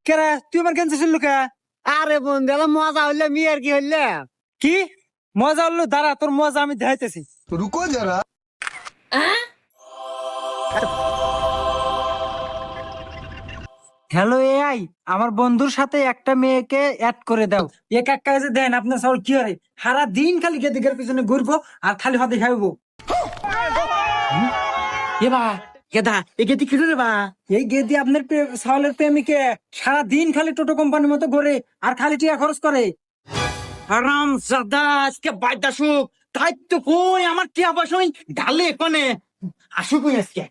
কেরা তুই আমার ক্যান্সার ছিল কে? আরে বন্ধু এলা মজা হইলে মিয়ার কি হইলে? কি মজা হলো? দাঁড়া, তোর মজা আমি দেখাইতেছি। रुको जरा। হ্যালো এআই, আমার বন্ধুর সাথে একটা মেয়েকে অ্যাড করে দাও। এক এক কাজে দেন আপনার সব কি হয়, সারা দিন খালি গেদিকের পিছনে ঘুরবো আর খালি হাতে খাইবো। এবা গেদা এগেতি কি রে বা? এই গেদি আপনার সাওলের প্রেমিকে সারা দিন খালি টোটো কোম্পানির মতো ঘুরে আর খালি টাকা খরচ করে। আরাম জাদা আজকে বাইদা সুখ তাই তো কই আমার কি আবাস হই ঢালে কোনে আসুক আজকে।